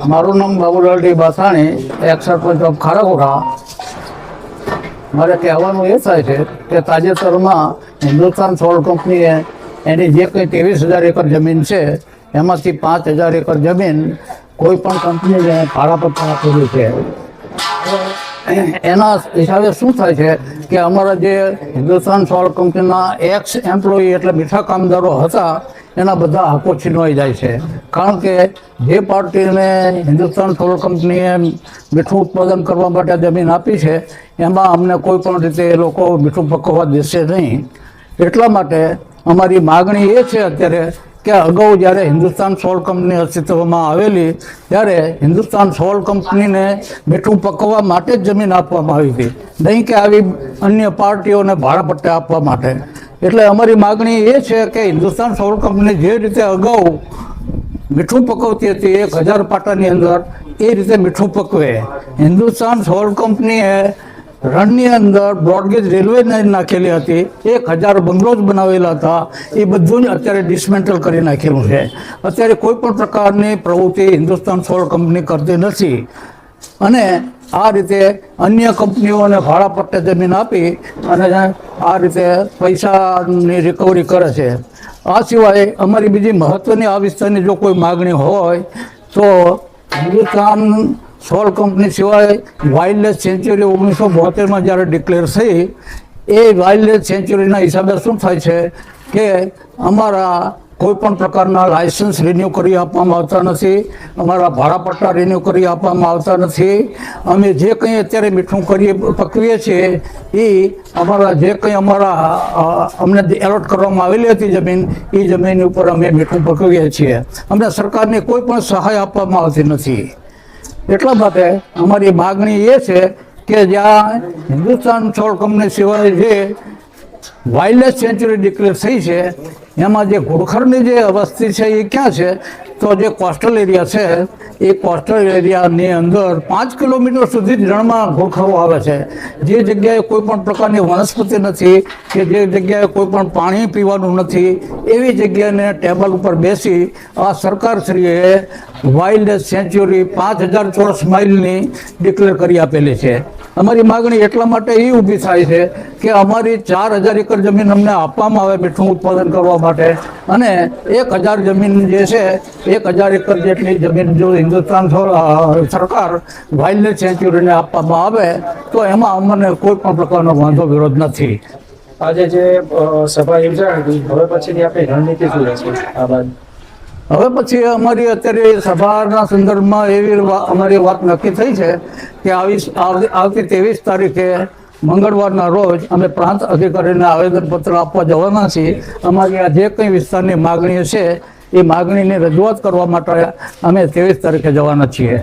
મારું નામ Babulal D Basani, ex sarpanch of Kharapura. મારે કહેવાનું એ થાય છે કે તાજેતરમાં હિન્દુસ્તાન સોલર કંપનીએ એની જે કંઈ 23,000 એકર જમીન છે એમાંથી 5,000 એકર જમીન કોઈ પણ કંપનીને ભાડા પર આપેલી છે. એના હિસાબે શું થાય છે કે અમારા જે હિન્દુસ્તાન સોલર કંપનીના એક્સ એમ્પ્લોયી એટલે મીઠા કામદારો હતા એના બધા હકો છીનવાઈ જાય છે. કારણ કે જે પાર્ટીને હિન્દુસ્તાન સોલર કંપનીએ મીઠું ઉત્પાદન કરવા માટે જમીન આપી છે એમાં અમને કોઈ પણ રીતે એ લોકો મીઠું પકવવા દેશે નહીં. એટલા માટે અમારી માગણી એ છે અત્યારે કે અગાઉ જ્યારે હિન્દુસ્તાન સોલર કંપની અસ્તિત્વમાં આવેલી ત્યારે હિન્દુસ્તાન સોલર કંપનીને મીઠું પકવવા માટે જ જમીન આપવામાં આવી હતી, નહીં કે આવી અન્ય પાર્ટીઓને ભાડા પટ્ટે આપવા માટે. એટલે અમારી માગણી એ છે કે હિન્દુસ્તાન સોલર કંપની જે રીતે અગાઉ મીઠું પકવતી હતી 1,000 પાટાની અંદર એ રીતે મીઠું પકવે. હિન્દુસ્તાન સોલર કંપનીએ રણની અંદર બ્રોડગેજ રેલવે નાખેલી હતી, 1,000 બંગલોઝ બનાવેલા હતા, એ બધું જ અત્યારે ડિસમેન્ટલ કરી નાખેલું છે. અત્યારે કોઈ પણ પ્રકારની પ્રવૃત્તિ હિન્દુસ્તાન સોલર કંપની કરતી નથી અને આ રીતે અન્ય કંપનીઓને ભાડા પટ્ટે જમીન આપી અને આ રીતે પૈસાની રિકવરી કરે છે. આ સિવાય અમારી બીજી મહત્ત્વની આ વિસ્તારની જો કોઈ માગણી હોય તો હિન્દુસ્તાન સોલર કંપની સિવાય વાઇલ્ડ સેન્ચ્યુરી 1972માં જ્યારે ડિક્લેર થઈ એ વાઇલ્ડ સેન્ચ્યુરીના હિસાબે શું થાય છે કે અમારા કોઈ પણ પ્રકારના લાયસન્સ રિન્યૂ કરી આપવામાં આવતા નથી, અમારા ભાડાપટ્ટા રિન્યૂ કરી આપવામાં આવતા નથી. અમે જે કંઈ અત્યારે મીઠું પકવીએ છીએ એ અમારા જે કંઈ અમને એલોટ કરવામાં આવેલી હતી જમીન એ જમીન ઉપર અમે મીઠું પકવીએ છીએ. અમને સરકારની કોઈ પણ સહાય આપવામાં આવતી નથી. એટલા માટે અમારી માગણી એ છે કે જ્યાં હિન્દુસ્તાન સોલર કંપની સિવાય જે વાઇલ્ડ સેન્ચ્યુરી ડિક્લેર થઈ છે એમાં જે ઘોડખરની જે વસ્તી છે એ ક્યાં છે તો જે કોસ્ટલ એરિયા છે એ કોસ્ટલ એરિયાની અંદર 5 કિલોમીટર સુધી જ રણમાં ઘોડખરો આવે છે. જે જગ્યાએ કોઈ પણ પ્રકારની વનસ્પતિ નથી કે જે જગ્યાએ કોઈ પણ પાણી પીવાનું નથી એવી જગ્યાને ટેબલ ઉપર બેસી આ સરકારશ્રીએ વાઇલ્ડ સેન્ચ્યુરી 5,000 ચોરસ માઇલની ડિક્લેર કરી આપેલી છે. અમારી માગણી એટલા માટે એ ઊભી થાય છે કે અમારી 4,000 એકર જમીન અમને આપવામાં આવે મીઠું ઉત્પાદન કરવા માટે અને 1,000 જમીન જે છે 1,000 એકર જેટલી જમીન જો હિન્દુસ્તાન સરકાર વાઇલ્ડ સેન્ચ્યુરીને આપવામાં આવે તો એમાં અમને કોઈ પણ પ્રકારનો વાંધો વિરોધ નથી. આજે જે સભા યોજાઈ હતી હવે પછીની આપણી રણનીતિ શું રહેશે? આ બાદ હવે પછી અમારી અત્યારે સભાના સંદર્ભમાં એવી અમારી વાત નક્કી થઈ છે કે આવતી 23 તારીખે મંગળવારના રોજ અમે પ્રાંત અધિકારીને આવેદનપત્ર આપવા જવાના છીએ. અમારી આ જે કંઈ વિસ્તારની માગણીઓ છે એ માગણીની રજૂઆત કરવા માટે અમે 23 તારીખે જવાના છીએ.